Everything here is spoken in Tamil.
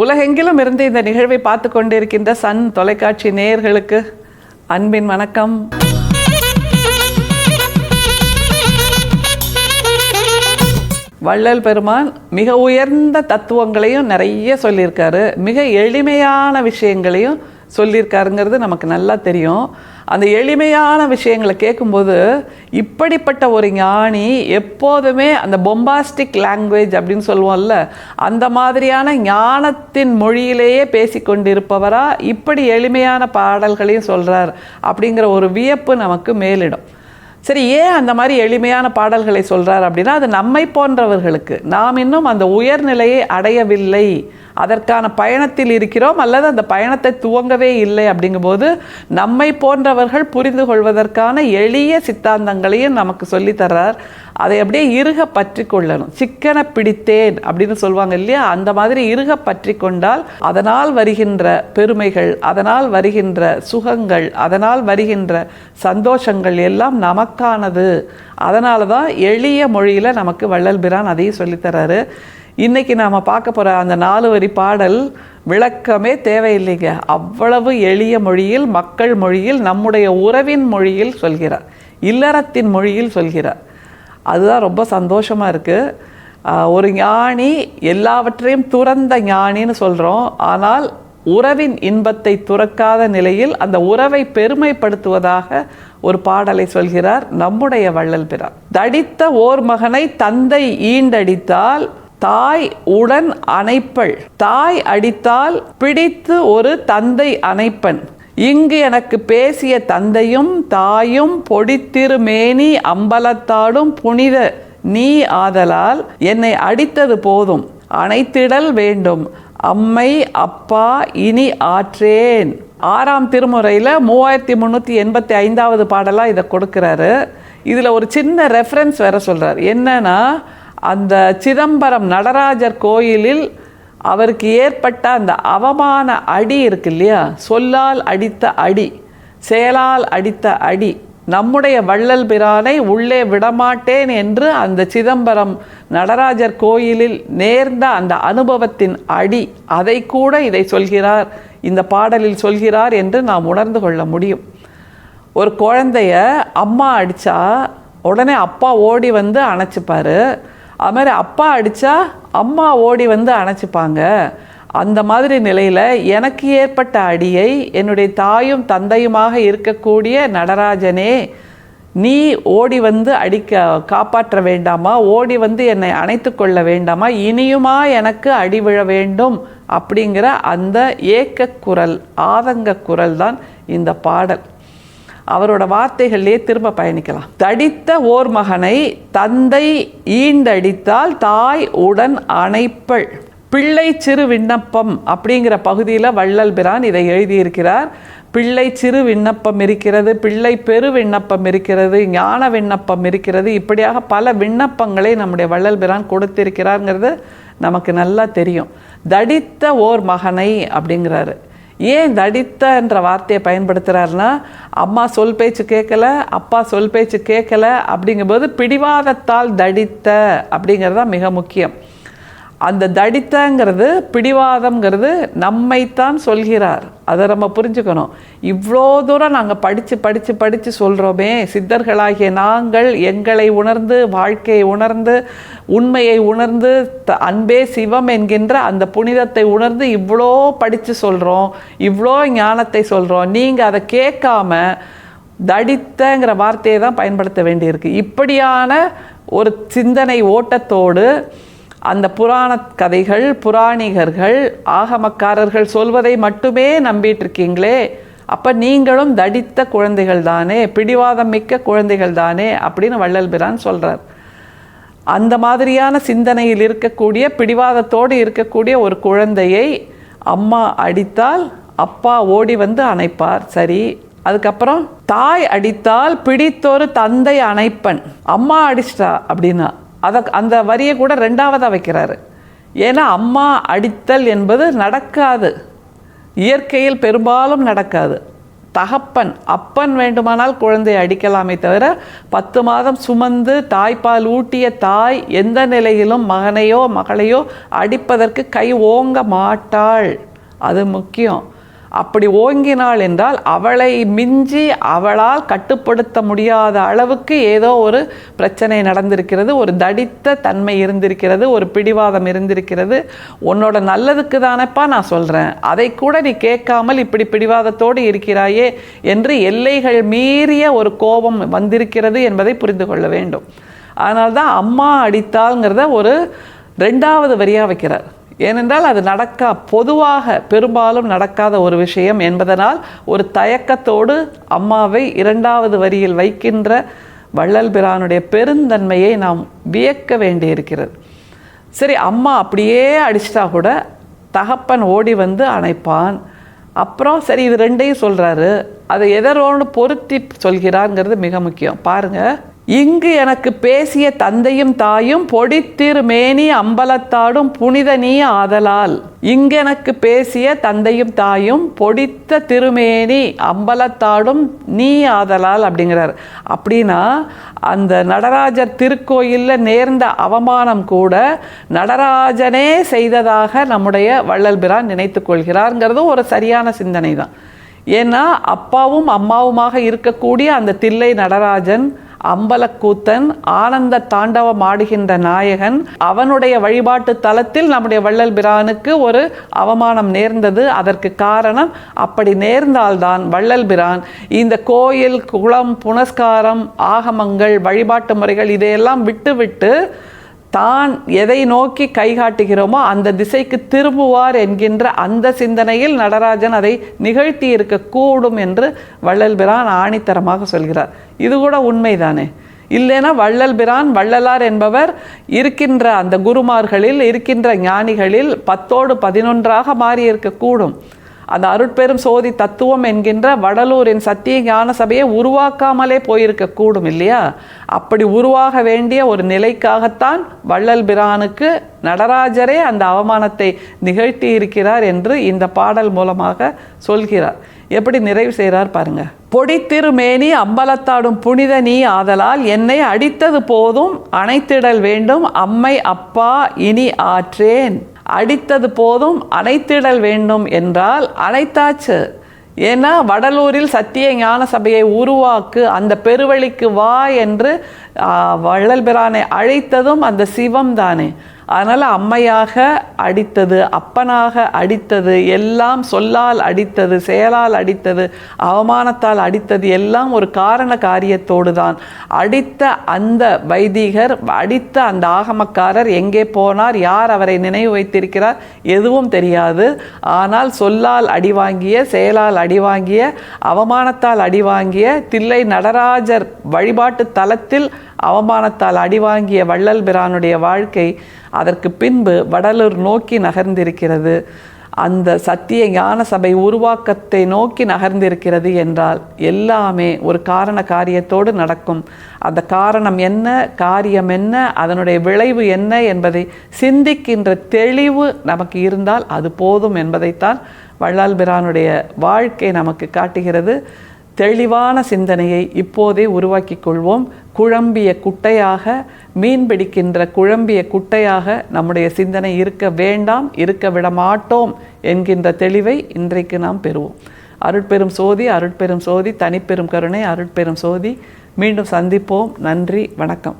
உலகெங்கிலும் இருந்து இந்த நிகழ்வை பார்த்து கொண்டிருக்கின்ற சன் தொலைக்காட்சி நேயர்களுக்கு அன்பின் வணக்கம். வள்ளல் பெருமான் மிக உயர்ந்த தத்துவங்களையும் நிறைய சொல்லியிருக்காரு, மிக எளிமையான விஷயங்களையும் சொல்லியிருக்காருங்கிறது நமக்கு நல்லா தெரியும். அந்த எளிமையான விஷயங்களை கேட்கும்போது இப்படிப்பட்ட ஒரு ஞானி எப்போதுமே அந்த பொம்பாஸ்டிக் லாங்குவேஜ் அப்படின்னு சொல்லுவோம்ல, அந்த மாதிரியான ஞானத்தின் மொழியிலேயே பேசிக்கொண்டிருப்பவரா இப்படி எளிமையான பாடல்களையும் சொல்கிறார் அப்படிங்கிற ஒரு வியப்பு நமக்கு மேலிடும். சரி, ஏன் அந்த மாதிரி எளிமையான பாடல்களை சொல்கிறார் அப்படின்னா, அது நம்மை போன்றவர்களுக்கு, நாம் இன்னும் அந்த உயர்நிலையை அடையவில்லை, அதற்கான பயணத்தில் இருக்கிறோம் அல்லது அந்த பயணத்தை துவங்கவே இல்லை. அப்படிங்கும்போது நம்மை போன்றவர்கள் புரிந்து கொள்வதற்கான எளிய சித்தாந்தங்களையும் நமக்கு சொல்லித்தர்றார். அதை அப்படியே இறுக பற்றி கொள்ளணும். சிக்கன பிடித்தேன் அப்படின்னு சொல்லுவாங்க இல்லையா, அந்த மாதிரி இறுக பற்றி கொண்டால் அதனால் வருகின்ற பெருமைகள், அதனால் வருகின்ற சுகங்கள், அதனால் வருகின்ற சந்தோஷங்கள் எல்லாம் நமக்கானது. அதனால தான் எளிய மொழியில் நமக்கு வள்ளல் பிரான் அதையும் சொல்லித்தராரு. இன்றைக்கி நாம் பார்க்க போகிற அந்த 4 வரி பாடல் விளக்கமே தேவையில்லைங்க. அவ்வளவு எளிய மொழியில், மக்கள் மொழியில், நம்முடைய உறவின் மொழியில் சொல்கிறார், இல்லறத்தின் மொழியில் சொல்கிறார். அதுதான் ரொம்ப சந்தோஷமாக இருக்குது. ஒரு ஞானி எல்லாவற்றையும் துறந்த ஞானின்னு சொல்கிறோம், ஆனால் உறவின் இன்பத்தை துறக்காத நிலையில் அந்த உறவை பெருமைப்படுத்துவதாக ஒரு பாடலை சொல்கிறார் நம்முடைய வள்ளல் பிரான். தடித்த ஓர் மகனை தந்தை ஈண்டடித்தால் தாய் உடன் அணைப்பள், தாய் அடித்தால் பிடித்து ஒரு தந்தை அணைப்பன், இங்கு எனக்கு பேசிய தந்தையும் தாயும் பொடித்திருமேனி அம்பலத்தாடும் புனித நீ ஆதலால் என்னை அடித்தது போதும், அணைத்திடல் வேண்டும் அம்மை அப்பா இனி ஆற்றேன். 6ஆம் திருமுறையில் 3385வது பாடலாக இதை கொடுக்குறாரு. இதில் ஒரு சின்ன ரெஃபரன்ஸ் வேற சொல்கிறார். என்னன்னா, அந்த சிதம்பரம் நடராஜர் கோயிலில் அவருக்கு ஏற்பட்ட அந்த அவமான அடி இருக்கு இல்லையா, சொல்லால் அடித்த அடி, செயலால் அடித்த அடி, நம்முடைய வள்ளல் பிரானை உள்ளே விடமாட்டேன் என்று அந்த சிதம்பரம் நடராஜர் கோயிலில் நேர்ந்த அந்த அனுபவத்தின் அடி, அதை கூட இதை சொல்கிறார், இந்த பாடலில் சொல்கிறார் என்று நாம் உணர்ந்து கொள்ள முடியும். ஒரு குழந்தைய அம்மா அடித்தா உடனே அப்பா ஓடி வந்து அணைச்சிப்பார். அது மாதிரி அப்பா அடித்தா அம்மா ஓடி வந்து அணைச்சிப்பாங்க. அந்த மாதிரி நிலையில் எனக்கு ஏற்பட்ட அடியை என்னுடைய தாயும் தந்தையுமாக இருக்கக்கூடிய நடராஜனே நீ ஓடி வந்து காப்பாற்ற வேண்டாமா, ஓடி வந்து என்னை அணைத்து கொள்ள வேண்டாமா, இனியுமா எனக்கு அடி விழ வேண்டும் அப்படிங்கிற அந்த ஏக்க குரல், ஆதங்க குரல் தான் இந்த பாடல். அவரோட வார்த்தைகளிலே திரும்ப பயணிக்கலாம். தடித்த ஓர் மகனை தந்தை ஈண்டடித்தால் தாய் உடன் அணைப்பள், பிள்ளை சிறு விண்ணப்பம் அப்படிங்கிற பகுதியில் வள்ளல் பிரான் இதை எழுதியிருக்கிறார். பிள்ளை சிறு விண்ணப்பம் இருக்கிறது, பிள்ளை பெரு விண்ணப்பம் இருக்கிறது, ஞான விண்ணப்பம் இருக்கிறது, இப்படியாக பல விண்ணப்பங்களை நம்முடைய வள்ளல் பிரான் கொடுத்திருக்கிறாருங்கிறது நமக்கு நல்லா தெரியும். தடித்த ஓர் மகனை அப்படிங்கிறாரு. ஏன் தடித்த என்ற வார்த்தையை பயன்படுத்துகிறாருன்னா, அம்மா சொல் பேச்சு கேட்கல, அப்பா சொல் பேச்சு கேட்கல அப்படிங்கும்போது பிடிவாதத்தால் தடித்த அப்படிங்கிறது தான் மிக முக்கியம். அந்த தடித்தங்கிறது, பிடிவாதம்ங்கிறது நம்மைத்தான் சொல்கிறார். அதை நம்ம புரிஞ்சுக்கணும். இவ்வளோ தூரம் நாங்கள் படித்து சொல்கிறோமே, சித்தர்களாகிய நாங்கள் எங்களை உணர்ந்து, வாழ்க்கையை உணர்ந்து, உண்மையை உணர்ந்து, அன்பே சிவம் என்கின்ற அந்த புனிதத்தை உணர்ந்து இவ்வளோ படித்து சொல்கிறோம், இவ்வளோ ஞானத்தை சொல்கிறோம். நீங்கள் அதை கேட்காம தடித்தங்கிற வார்த்தையை தான் பயன்படுத்த வேண்டியிருக்கு. இப்படியான ஒரு சிந்தனை ஓட்டத்தோடு அந்த புராண கதைகள், புராணிகர்கள், ஆகமக்காரர்கள் சொல்வதை மட்டுமே நம்பிட்டு இருக்கீங்களே, அப்போ நீங்களும் தடித்த குழந்தைகள் தானே, பிடிவாதம் மிக்க குழந்தைகள் தானே அப்படின்னு வள்ளல் பிரான் சொல்கிறார். அந்த மாதிரியான சிந்தனையில் இருக்கக்கூடிய, பிடிவாதத்தோடு இருக்கக்கூடிய ஒரு குழந்தையை அம்மா அடித்தால் அப்பா ஓடி வந்து அணைப்பார். சரி, அதுக்கப்புறம் தாய் அடித்தால் பிடித்தொரு தந்தை அணைப்பன். அம்மா அடிச்சிட்டா அப்படின்னா அந்த வரியை கூட 2வதாக வைக்கிறாரு. ஏன்னா அம்மா அடித்தல் என்பது நடக்காது, இயற்கையில் பெரும்பாலும் நடக்காது. தகப்பன் அப்பன் வேண்டுமானால் குழந்தையை அடிக்கலாமே தவிர 10 மாதம் சுமந்து தாய்ப்பால் ஊட்டிய தாய் எந்த நிலையிலும் மகனையோ மகளையோ அடிப்பதற்கு கை ஓங்க மாட்டாள். அது முக்கியம். அப்படி ஓங்கினாள் என்றால் அவளை மிஞ்சி அவளால் கட்டுப்படுத்த முடியாத அளவுக்கு ஏதோ ஒரு பிரச்சனை நடந்திருக்கிறது, ஒரு தடித்த தன்மை இருந்திருக்கிறது, ஒரு பிடிவாதம் இருந்திருக்கிறது. உன்னோட நல்லதுக்கு தானப்பா நான் சொல்கிறேன், அதை கூட நீ கேட்காமல் இப்படி பிடிவாதத்தோடு இருக்கிறாயே என்று எல்லைகள் மீறிய ஒரு கோபம் வந்திருக்கிறது என்பதை புரிந்து கொள்ள வேண்டும். அதனால்தான் அம்மா அடித்தாள்ங்கிறத ஒரு 2வது வரியாக வைக்கிறார். ஏனென்றால் அது பொதுவாக பெரும்பாலும் நடக்காத ஒரு விஷயம் என்பதனால் ஒரு தயக்கத்தோடு அம்மாவை 2வது வரியில் வைக்கின்ற வள்ளல் பிரானுடைய பெருந்தன்மையை நாம் வியக்க வேண்டியிருக்கிறது. சரி, அம்மா அப்படியே அடிச்சிட்டா கூட தகப்பன் ஓடி வந்து அணைப்பான். அப்புறம் சரி, இது 2ஐயும் சொல்கிறாரு, அதை எதரோடு பொருத்தி சொல்கிறாருங்கிறது மிக முக்கியம். பாருங்கள், இங்கு எனக்கு பேசிய தந்தையும் தாயும் பொடித்திருமேனி அம்பலத்தாடும் புனித நீ ஆதலால். இங்கெனக்கு பேசிய தந்தையும் தாயும் பொடித்த திருமேனி அம்பலத்தாடும் நீ ஆதலால் அப்படிங்கிறார். அப்படின்னா அந்த நடராஜர் திருக்கோயிலில் நேர்ந்த அவமானம் கூட நடராஜனே செய்ததாக நம்முடைய வள்ளல் பிரான் நினைத்து கொள்கிறார்ங்கிறது ஒரு சரியான சிந்தனை தான். ஏன்னா அப்பாவும் அம்மாவுமாக இருக்கக்கூடிய அந்த தில்லை நடராஜன், அம்பலக்கூத்தன், ஆனந்த தாண்டவம் ஆடுகின்ற நாயகன், அவனுடைய வழிபாட்டு தலத்தில் நம்முடைய வள்ளல் பிரானுக்கு ஒரு அவமானம் நேர்ந்தது. அதற்கு காரணம், அப்படி நேர்ந்தால்தான் வள்ளல் பிரான் இந்த கோயில், குளம், புனஸ்காரம், ஆகமங்கள், வழிபாட்டு முறைகள் இதையெல்லாம் விட்டு தான் எதை நோக்கி கை காட்டுகிறோமோ அந்த திசைக்கு திரும்புவார் என்கின்ற அந்த சிந்தனையில் நடராஜன் அதை நிகழ்த்தி இருக்கக்கூடும் என்று வள்ளல் பிரான் ஆணித்தரமாக சொல்கிறார். இது கூட உண்மைதானே? இல்லைன்னா வள்ளல் பிரான், வள்ளலார் என்பவர் இருக்கின்ற அந்த குருமார்களில், இருக்கின்ற ஞானிகளில் 10ஓடு 11ஆக மாறி இருக்கக்கூடும். அந்த அருட்பெரும் சோதி தத்துவம் என்கின்ற வடலூரின் சத்திய ஞான சபையை உருவாக்காமலே போயிருக்கக்கூடும் இல்லையா? அப்படி உருவாக வேண்டிய ஒரு நிலைக்காகத்தான் வள்ளல் பிரானுக்கு நடராஜரே அந்த அவமானத்தை நிகழ்த்தி இருக்கிறார் என்று இந்த பாடல் மூலமாக சொல்கிறார். எப்படி நிறைவு செய்கிறார் பாருங்க. பொடித்திருமேனி அம்பலத்தாடும் புனித நீ ஆதலால் என்னை அடித்தது போதும் அணைத்திடல் வேண்டும் அம்மை அப்பா இனி ஆற்றேன். அடித்தது போதும் அணைத்திடல் வேண்டும் என்றால் அணைத்தாச்சு. ஏன்னா வடலூரில் சத்திய ஞான சபையை உருவாக்கு, அந்த பெருவழிக்கு வா என்று வள்ளல் பிரானை அழைத்ததும் அந்த சிவம் தானே. அதனால் அம்மையாக அடித்தது, அப்பனாக அடித்தது, எல்லாம் சொல்லால் அடித்தது, செயலால் அடித்தது, அவமானத்தால் அடித்தது எல்லாம் ஒரு காரண காரியத்தோடு தான். அடித்த அந்த வைதிகர், அடித்த அந்த ஆகமக்காரர் எங்கே போனார், யார் அவரை நினைவு வைத்திருக்கிறார், எதுவும் தெரியாது. ஆனால் சொல்லால் அடிவாங்கிய, செயலால் அடிவாங்கிய, அவமானத்தால் அடிவாங்கிய, தில்லை நடராஜர் வழிபாட்டு தலத்தில் அவமானத்தால் அடிவாங்கிய வள்ளல் பிரானுடைய வாழ்க்கை அதற்கு பின்பு வடலூர் நோக்கி நகர்ந்திருக்கிறது. அந்த சத்திய ஞான சபை உருவாக்கத்தை நோக்கி நகர்ந்திருக்கிறது என்றால் எல்லாமே ஒரு காரண காரியத்தோடு நடக்கும். அந்த காரணம் என்ன, காரியம் என்ன, அதனுடைய விளைவு என்ன என்பதை சிந்திக்கின்ற தெளிவு நமக்கு இருந்தால் அது போதும் என்பதைத்தான் வள்ளல் பிரானுடைய வாழ்க்கை நமக்கு காட்டுகிறது. தெளிவான சிந்தனையை இப்போதே உருவாக்கி கொள்வோம். குழம்பிய குட்டையாக, மீன் பிடிக்கின்ற குழம்பிய குட்டையாக நம்முடைய சிந்தனை இருக்க வேண்டாம், இருக்க விட மாட்டோம் என்கின்ற தெளிவை இன்றைக்கு நாம் பெறுவோம். அருட்பெரும் சோதி, அருட்பெரும் சோதி, தனிப்பெரும் கருணை, அருட்பெரும் சோதி. மீண்டும் சந்திப்போம். நன்றி, வணக்கம்.